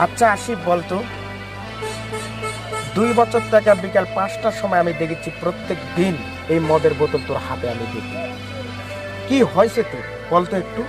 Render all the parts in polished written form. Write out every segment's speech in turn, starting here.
আচ্ছা আসিফ বলতো, 2 বছর থেকে বিকাল 5টার সময় আমি দেখেছি প্রত্যেক দিন এই মদের বোতল তোর হাতে আমি দেখি। কি হয়েছে তোর বলতো একটু।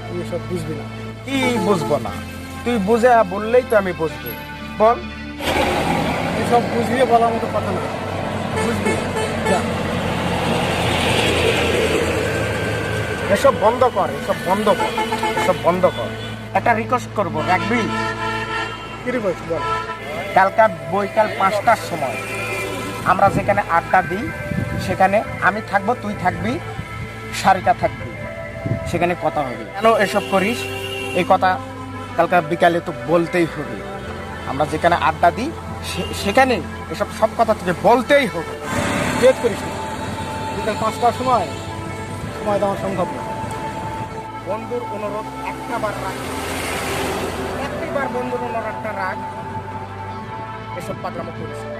তুই এসব বুঝবি না। কি বুঝবো না? তুই বুঝে বললেই তো আমি বুঝবো। বল। এসব বুঝিয়ে বলার মতো কথা না, বুঝবি? যা। এসব বন্ধ কর, এসব বন্ধ কর, এসব বন্ধ কর। একটা রিকোয়েস্ট করবো, রাখবি? কি রিকোয়েস্ট বল? কালকা বৈকাল 5টার সময় আমরা যেখানে আড্ডা দিই সেখানে আমি থাকবো, তুই থাকবি, সারিকা থাকবি, সেখানে কথা হবে। কেন এসব করিস এই কথা কালকা বিকালে তো বলতেই হবে। আমরা যেখানে আড্ডা দিই সেখানে এসব সব কথা তোকে বলতেই হবে। জেদ করিস না। বিকাল 5টার সময় দেওয়া সম্ভব না। বন্ধুর অনুরোধ একটাবার রাখ, একটিবার বন্ধুর অনুরোধটা রাখ। এসব পাগলামো করিস না।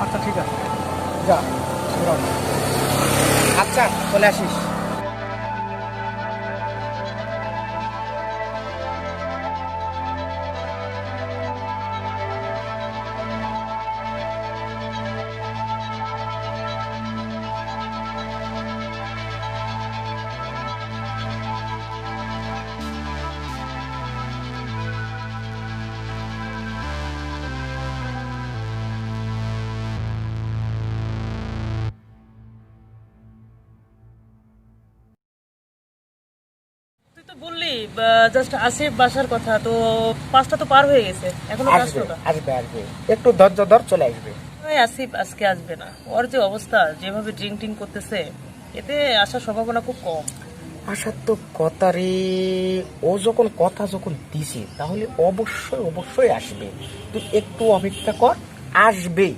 আচ্ছা ঠিক আছে, যা। আচ্ছা চলে আসিস। তুই তো বললি জাস্ট আসিফ বাসার কথা, তো 5টা তো পার হয়ে গেছে, এখনো আসবে আসলো না। আসবে আসবে, একটু ধৈর্য ধর, চলে আসবে। ওই আসিফ আজকে আসবে না, ওর যে অবস্থা, যেভাবে ড্রিঙ্ক টিং করতেছে, এতে আসার সম্ভাবনা খুব কম। আসার তো কথা রে, ও যখন কথা যখন দিছে তাহলে অবশ্যই অবশ্যই আসবে। তুই একটু অপেক্ষা কর, আসবেই।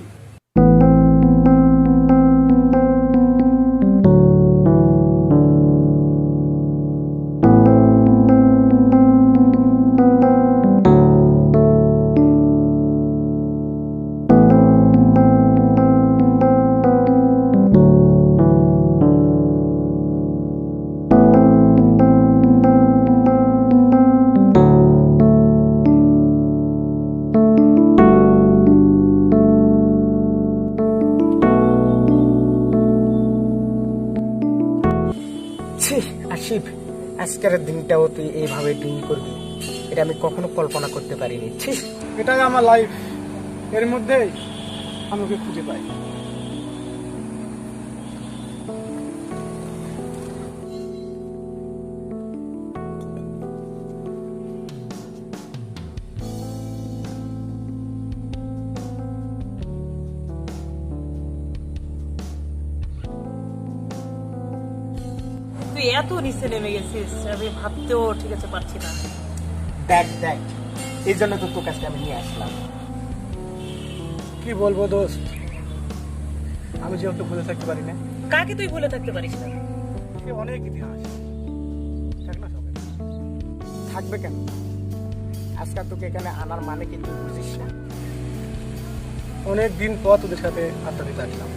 ছি, আসিফ, আজকের দিনটাও তুই এইভাবে ড্রিঙ্ক করবি, এটা আমি কখনো কল্পনা করতে পারিনি। ছি। এটাই আমার লাইফ, এর মধ্যেই আমি ওকে খুঁজে পাই। তুই এত নিচে নেমে গেছিস, আমি ভাবতেও ঠিক আছে পারছি না। দেখ দেখ, এই জন্য তো তোর কাছে আমি নিয়ে আসলাম। কি বলবো দোস্ত, আমি যে ওকে ভুলে থাকতে পারি না। কাকে তুই ভুলে থাকতে পারিস না? সে অনেক ইতিহাস, থাক না সবাই। থাকবে কেন? আজকাল তোকে এখানে আনার মানে কি তুই বুঝিস না? অনেক দিন পর তোদের সাথে আড্ডা দিতে আসলাম,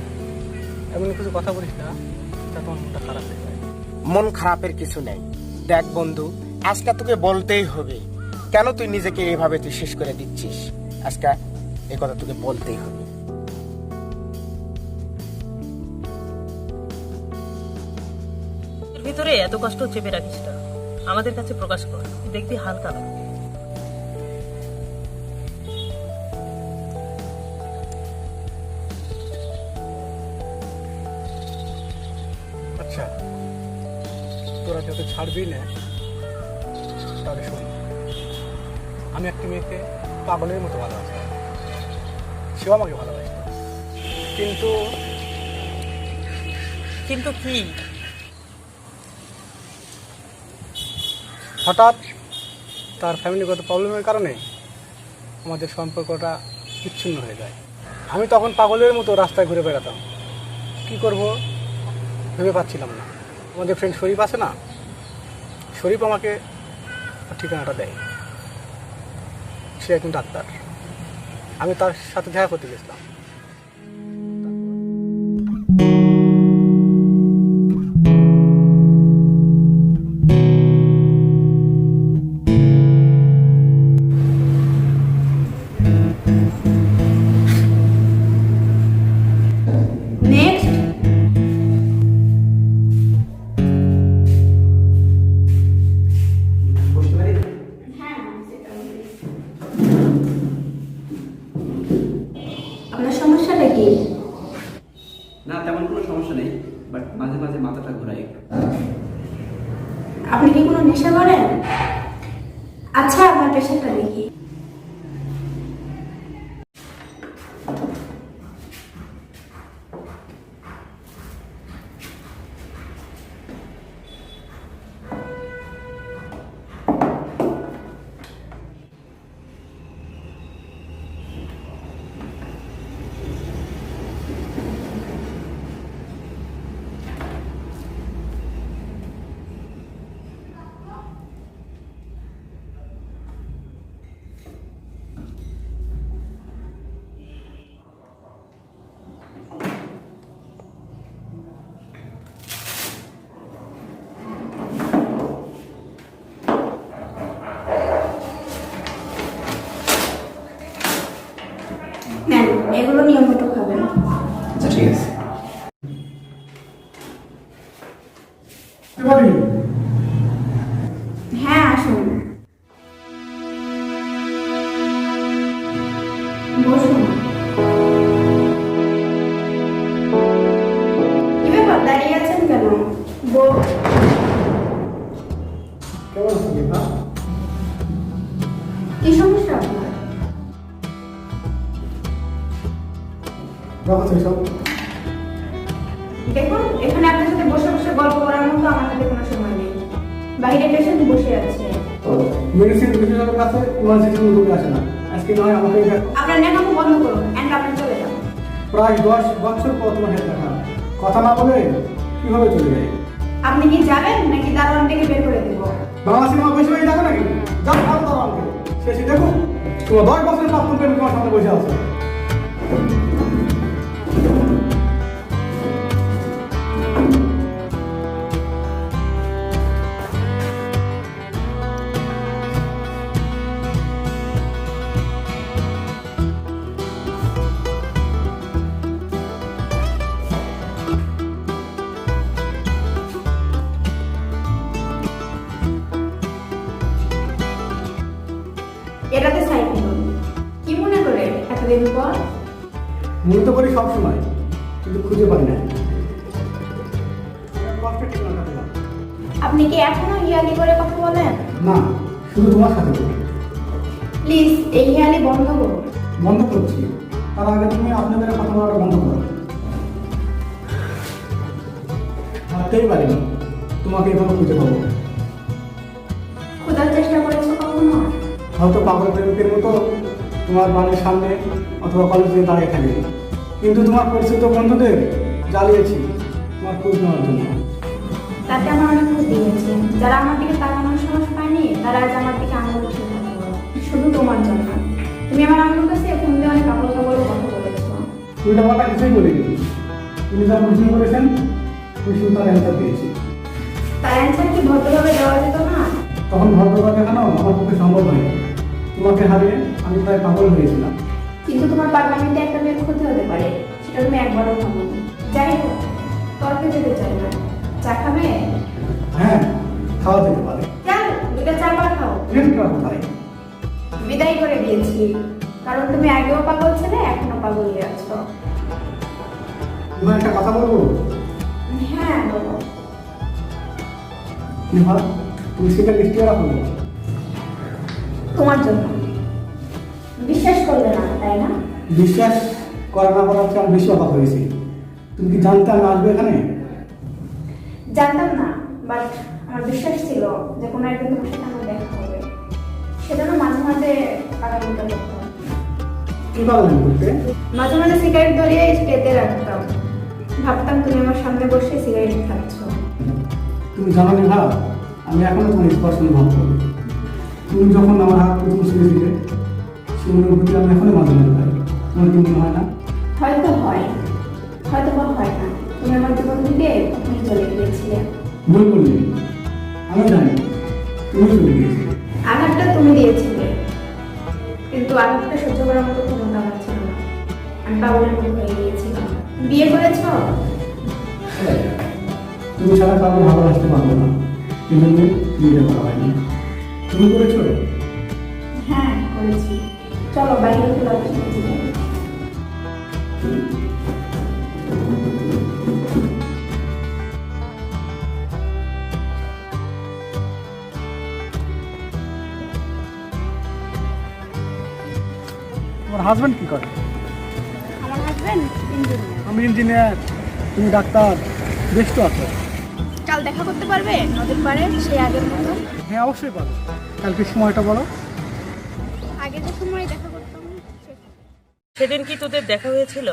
এমন কিছু কথা বলিস না তা তোমার মনটা খারাপ হয়ে যায়। মন খারাপের কিছু নেই। দেখ বন্ধু, আজকে তোকে বলতেই হবে। কেন তুই নিজেকে এইভাবে তুই শেষ করে দিচ্ছিস? আজকে এই কথা তোকে বলতেই হবে। তোর ভিতরে এত কষ্ট চেপে রাখিস না, আমাদের কাছে প্রকাশ কর, দেখবি হালকা লাগবে। আচ্ছা, তোরা যত ছাড়বি না, তাহলে শোন, আমি একটা মেয়েকে পাগলের মতো ভালোবাসি, সেও আমাকে ভালোবাসে, কিন্তু কিন্তু কি? হঠাৎ তার ফ্যামিলিগত প্রবলেমের কারণে আমাদের সম্পর্কটা বিচ্ছিন্ন হয়ে যায়। আমি তখন পাগলের মতো রাস্তায় ঘুরে বেড়াতাম, কি করব ভেবে পাচ্ছিলাম না। আমাদের ফ্রেন্ড শরীফ আছে না, শরীফ আমাকে ঠিকানাটা দেয়। সে একজন ডাক্তার, আমি তার সাথে দেখা করতে গেছিলাম। আপনি কি কোনো নেশা করেন? আচ্ছা, আপনার পেশেন্টটা দেখি। নেন, এগুলো নিয়ম মতো খাবেন। আচ্ছা ঠিক আছে। হ্যাঁ, আসুন, বসুন। কি ব্যাপার, দাঁড়িয়ে আছেন কেন? কেমন আছো নিভা? কি সমস্যা আপনার? রাখো তো সব। দেখুন, এখানে আপনার সাথে বসে বসে গল্প করার মতো আমার হাতে কোনো সময় নেই। বাইরে পেশেন্ট বসে আছে। মেডিসিন বিশেষজ্ঞের কাছে ইমার্জেন্সি রোগী আসে না। আজকে নয় আমাকে আপনার নেকামো বন্ধ করুন এন্ড আপনি চলে যান। প্রায় 10 বছর পর তোমার হেড দেখা, কথা না বলে কিভাবে চলে যায়? আপনি কি যাবেন নাকি দারোয়ান থেকে বের করে দেব? বাংলা সিনেমা বেশি বেশি দেখো নাকি? যাও ভালো দাঁড়ানকে শেষে দেখো তোমার 10 বছরের প্রাক্তন প্রেমিক তোমার সামনে বসে আছে। এটাতে সাইড করুন। কি মনে করে এতদিন পর? মনে তো করি সবসময়, কিন্তু খুঁজে পাই না। কষ্টের ঠিকানা পেলাম আপনি কি এখনো হিয়ালি করে কথা বলেন? না, শুধু তোমার সাথে বলি। প্লিজ এই হিয়ালি বন্ধ করুন। বন্ধ করছি, তার আগে তুমি আপনাদের কথা বলাটা বন্ধ করো। ভাবতেই পারিনি তোমাকে এভাবে খুঁজে পাবো। খোঁজার চেষ্টা করেছো কখনো? হয়তো পাগল প্রেমিকের মতো তোমার বাড়ির সামনে অথবা কলেজে দাঁড়িয়ে থাকি, কিন্তু তোমার পরিচিত বন্ধুদের জ্বালিয়েছি তোমার খোঁজ নেওয়ার জন্য। তাতে আমার অনেক ক্ষতি হয়েছে। যারা আমার দিকে তাকানোর সাহস পায়নি তারা আজ আমার দিকে আঙুল উঠিয়ে কথা বলে। শুধু তোমার জন্য। তুমি আমার আঙুল কাছে ফোন দিয়ে অনেক কাপড় কাপড় কথা বলেছো। তুমি ব্যাপারটা কিছুই বলিনি। তিনি যা প্রশ্ন করেছেন তুমি শুধু তার অ্যান্সার পেয়েছি। তার অ্যান্সার কি ভদ্রভাবে দেওয়া যেত না? তখন ভদ্রতা দেখানো আমার পক্ষে সম্ভব হয়নি। তোমাকে হারিয়ে আমি প্রায় পাগল হয়েছিলাম। কিন্তু তোমার পাগলামিতে একটা মেয়ের ক্ষতি হতে পারে, সেটা তুমি একবারও ভাবোনি। যাই হোক, তর্কে যেতে চাই না। চা খাবে? হ্যাঁ, খাওয়া যেতে পারে। চল, দুটা চা পা খাও। ট্রেনটা কোথায়? বিদায় করে দিয়েছি, কারণ তুমি আগেও পাগল ছিলে, এখনো পাগলই আছো। তোমার একটা কথা বলবো? হ্যাঁ, বলো। নেহা, তুমি সেটা লিস্টিয়ে রাখো। তোমার জন্য। বিশ্বাস করলে না, তাই না? বিশ্বাস করা না করার চেয়ে আমি বেশি অবাক হয়েছি। তুমি কি জানতে আমি আসবো এখানে? জানতাম না, বাট আমার বিশ্বাস ছিল যে কোনো একদিন তোমার সাথে আমার দেখা হবে। সেজন্য মাঝে মাঝে পাগলামিটা করতাম। কি পাগলামি করতে? মাঝে মাঝে সিগারেট ধরিয়ে স্টেতে রাখতাম। ভাবতাম তুমি আমার সামনে বসে সিগারেট খাচ্ছ। তুমি জানো নেহা, আমি এখনো তোমার স্পর্শ অনুভব করি। তুমি যখন আমার হাত প্রথম ছেড়েছিলে সেই অনুভূতি আমি এখনো মাঝে মাঝে পাই। তোমার কি মনে হয় না? হয়তো হয়, হয়তো বা হয় না। তুমি আমার জীবন থেকে কখনই চলে গিয়েছিলে। ভুল করলি, আমি জানি তুমি চলে গিয়েছিলে। আঘাতটা তুমি দিয়েছিলে, কিন্তু আঘাতটা সহ্য করার মতো ক্ষমতা আমার ছিল না। আমি পাগলের মতো হয়ে গিয়েছিলাম। বিয়ে করেছো? তুমি ছাড়া কাউকে ভালোবাসতে পারবো না, কিন্তু বিয়ে করা হয়নি। তুমি করেছো? হ্যাঁ, করেছি। চলো বাইরে খোলা বসে যাই। তোমার হাজবেন্ড কি করে? আমার হাজবেন্ড ইঞ্জিনিয়ার। আমি ইঞ্জিনিয়ার, তুমি ডাক্তার, বেশ তো আছো। কাল দেখা করতে পারবে নদীর পাড়ে সেই আগের মতো? হ্যাঁ অবশ্যই পারো। কালকে সময়টা বলো। আগে যে সময় দেখা করতাম সেদিন কি তোদের দেখা হয়েছিল?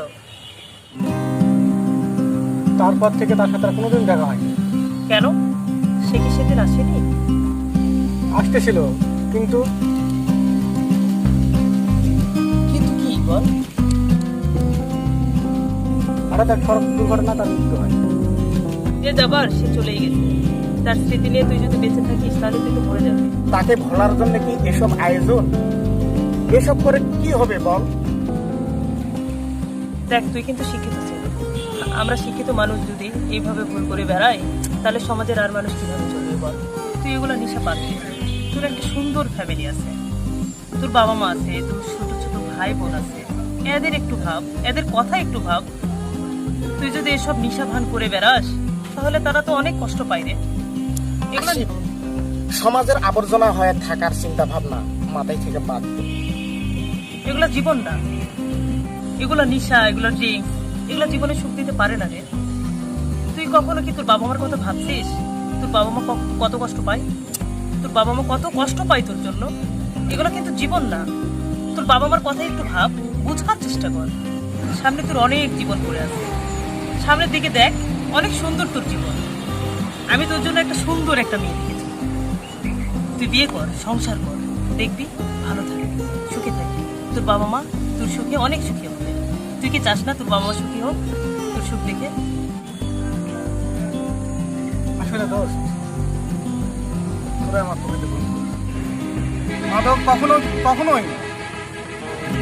তারপর থেকে তার সাথে আর কোনোদিন দেখা হয়নি। কেন? সে কি সেদিন আসেনি? আসতেছিল, কিন্তু কিন্তু কি বল? হঠাৎ এক সড়ক দুর্ঘটনা তার মৃত্যু হয়। যে যাবার সে চলেই গেছে। তার স্মৃতি নিয়ে তুই যদি বেঁচে থাকিস তাহলে তুই তো মরে যাবি। তাকে ভোলার জন্য কি এসব আয়োজন? এসব করে কি হবে বল? দেখ, তুই কিন্তু শিক্ষিত ছেলে। আমরা শিক্ষিত মানুষ যদি এইভাবে ভুল করে বেড়াই তাহলে সমাজের আর মানুষ কিভাবে চলবে বল? তুই এগুলো নেশা বাদ দে। তোর একটা সুন্দর ফ্যামিলি আছে, তোর বাবা মা আছে, তোর ছোট ছোট ভাই বোন আছে। এদের একটু ভাব, এদের কথা একটু ভাব। তুই যদি এসব নেশা ভান করে বেড়াস তাহলে তারা তো অনেক কষ্ট পায় রে। এগুলো আসিফ, সমাজের আবর্জনা হয়ে থাকার চিন্তা ভাবনা মাথায় থেকে বাদ দে। এগুলো জীবন না, এগুলো নেশা, এগুলো ড্রিঙ্কস, এগুলো জীবনে সুখ দিতে পারে না রে। তুই কখনো কি তোর বাবা মার কথা ভাবছিস? তোর বাবা মা কত কষ্ট পায়? তোর বাবা মা কত কষ্ট পায় তোর জন্য? এগুলো কিন্তু জীবন না। তোর বাবা মার কথা একটু ভাব, বোঝার চেষ্টা কর। সামনে তোর অনেক জীবন পড়ে আছে, সামনের দিকে দেখ, অনেক সুন্দর তোর জীবন। আমি তোর জন্য একটা সুন্দর একটা মেয়ে দেখেছি। তুই বিয়ে কর, সংসার কর, দেখবি ভালো থাকবি, সুখে থাকবি। তোর বাবা মা তোর সুখে অনেক সুখী হবে। তুই কি চাস না তোর বাবা মা সুখী হোক তোর সুখ দেখে? আসলে দোস্ত, তোরা আমার তোমাকে বলবো, মাদক কখনোই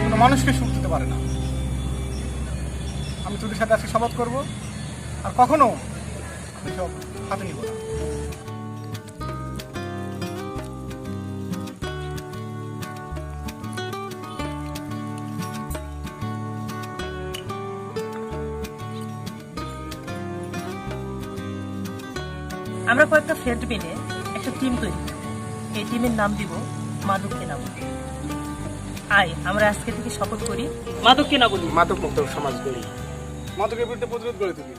কোনো মানুষকে সুখ দিতে পারে না। আমি তোদের সাথে আজকে শপথ করবো, আর কখনো আমি সব হাতে নিব না। আমরা কয়েকটা ফ্রেন্ড মিলে একটা টিম তৈরি করি। এই টিমের নাম দিব মাদককে না বলি। আয় আমরা আজকে থেকে শপথ করি মাদককে না বলি। মাদক মুক্ত সমাজ গড়ি। মাদকের বিরুদ্ধে প্রতিরোধ গড়ে তুলি।